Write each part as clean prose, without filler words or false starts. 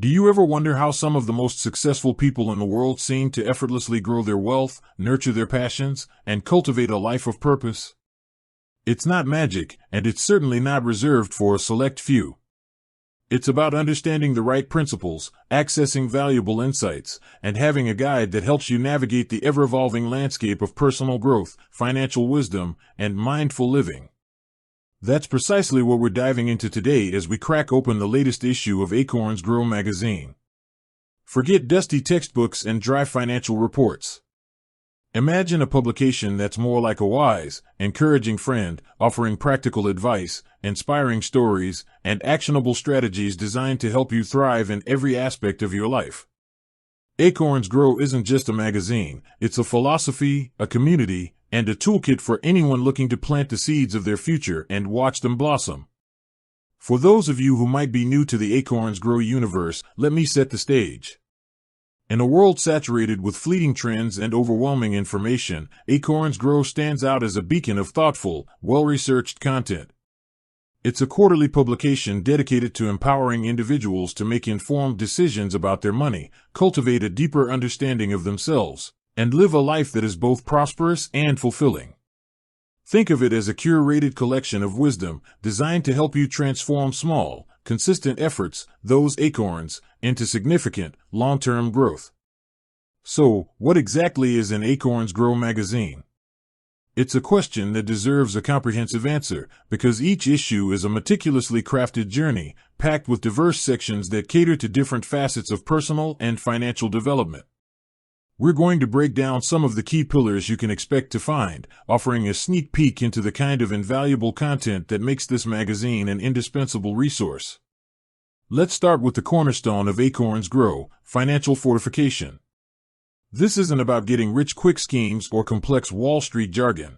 Do you ever wonder how some of the most successful people in the world seem to effortlessly grow their wealth, nurture their passions, and cultivate a life of purpose? It's not magic, and it's certainly not reserved for a select few. It's about understanding the right principles, accessing valuable insights, and having a guide that helps you navigate the ever-evolving landscape of personal growth, financial wisdom, and mindful living. That's precisely what we're diving into today as we crack open the latest issue of Acorns Grow magazine. Forget dusty textbooks and dry financial reports. Imagine a publication that's more like a wise, encouraging friend, offering practical advice, inspiring stories, and actionable strategies designed to help you thrive in every aspect of your life. Acorns Grow isn't just a magazine, it's a philosophy, a community, and a toolkit for anyone looking to plant the seeds of their future and watch them blossom. For those of you who might be new to the Acorns Grow universe, let me set the stage. In a world saturated with fleeting trends and overwhelming information, Acorns Grow stands out as a beacon of thoughtful, well-researched content. It's a quarterly publication dedicated to empowering individuals to make informed decisions about their money, cultivate a deeper understanding of themselves, and live a life that is both prosperous and fulfilling. Think of it as a curated collection of wisdom designed to help you transform small, consistent efforts, those acorns, into significant, long-term growth. So, what exactly is an Acorns Grow magazine? It's a question that deserves a comprehensive answer, because each issue is a meticulously crafted journey, packed with diverse sections that cater to different facets of personal and financial development. We're going to break down some of the key pillars you can expect to find, offering a sneak peek into the kind of invaluable content that makes this magazine an indispensable resource. Let's start with the cornerstone of Acorns Grow, financial fortification. This isn't about getting rich quick schemes or complex Wall Street jargon.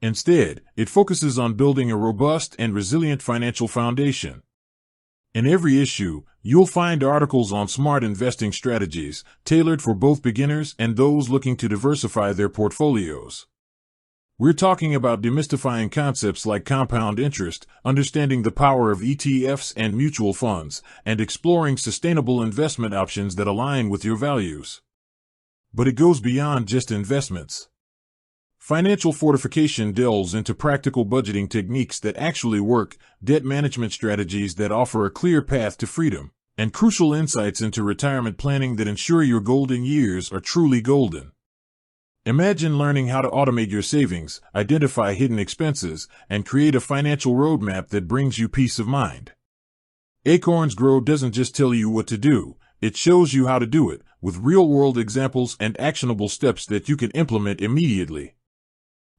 Instead, it focuses on building a robust and resilient financial foundation. In every issue, you'll find articles on smart investing strategies, tailored for both beginners and those looking to diversify their portfolios. We're talking about demystifying concepts like compound interest, understanding the power of ETFs and mutual funds, and exploring sustainable investment options that align with your values. But it goes beyond just investments. Financial fortification delves into practical budgeting techniques that actually work, debt management strategies that offer a clear path to freedom, and crucial insights into retirement planning that ensure your golden years are truly golden. Imagine learning how to automate your savings, identify hidden expenses, and create a financial roadmap that brings you peace of mind. Acorns Grow doesn't just tell you what to do, it shows you how to do it, with real-world examples and actionable steps that you can implement immediately.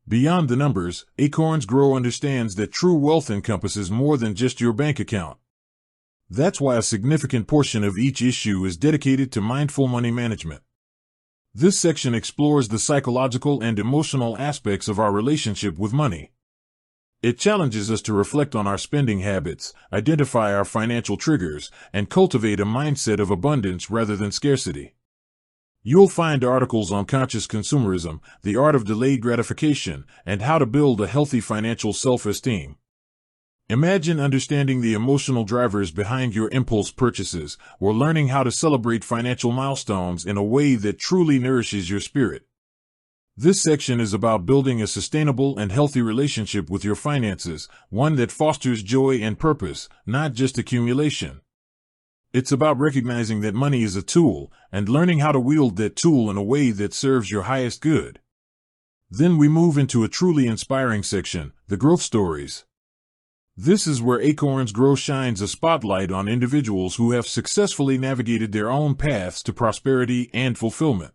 Beyond the numbers, Acorns Grow understands that true wealth encompasses more than just your bank account. That's why a significant portion of each issue is dedicated to mindful money management. This section explores the psychological and emotional aspects of our relationship with money. It challenges us to reflect on our spending habits, identify our financial triggers, and cultivate a mindset of abundance rather than scarcity. You'll find articles on conscious consumerism, the art of delayed gratification, and how to build a healthy financial self-esteem. Imagine understanding the emotional drivers behind your impulse purchases, or learning how to celebrate financial milestones in a way that truly nourishes your spirit. This section is about building a sustainable and healthy relationship with your finances, one that fosters joy and purpose, not just accumulation. It's about recognizing that money is a tool, and learning how to wield that tool in a way that serves your highest good. Then we move into a truly inspiring section, the growth stories. This is where Acorns Grow shines a spotlight on individuals who have successfully navigated their own paths to prosperity and fulfillment.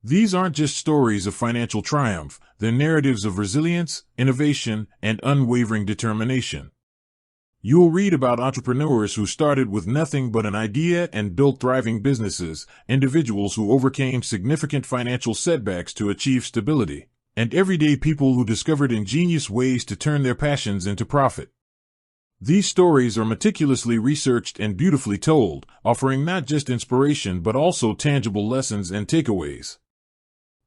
These aren't just stories of financial triumph, they're narratives of resilience, innovation, and unwavering determination. You'll read about entrepreneurs who started with nothing but an idea and built thriving businesses, individuals who overcame significant financial setbacks to achieve stability, and everyday people who discovered ingenious ways to turn their passions into profit. These stories are meticulously researched and beautifully told, offering not just inspiration but also tangible lessons and takeaways.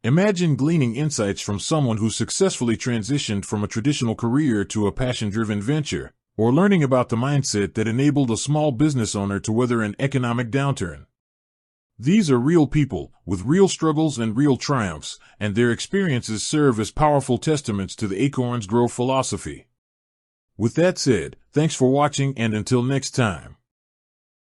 Imagine gleaning insights from someone who successfully transitioned from a traditional career to a passion-driven venture, or learning about the mindset that enabled a small business owner to weather an economic downturn. These are real people, with real struggles and real triumphs, and their experiences serve as powerful testaments to the Acorns Grow philosophy. With that said, thanks for watching, and until next time.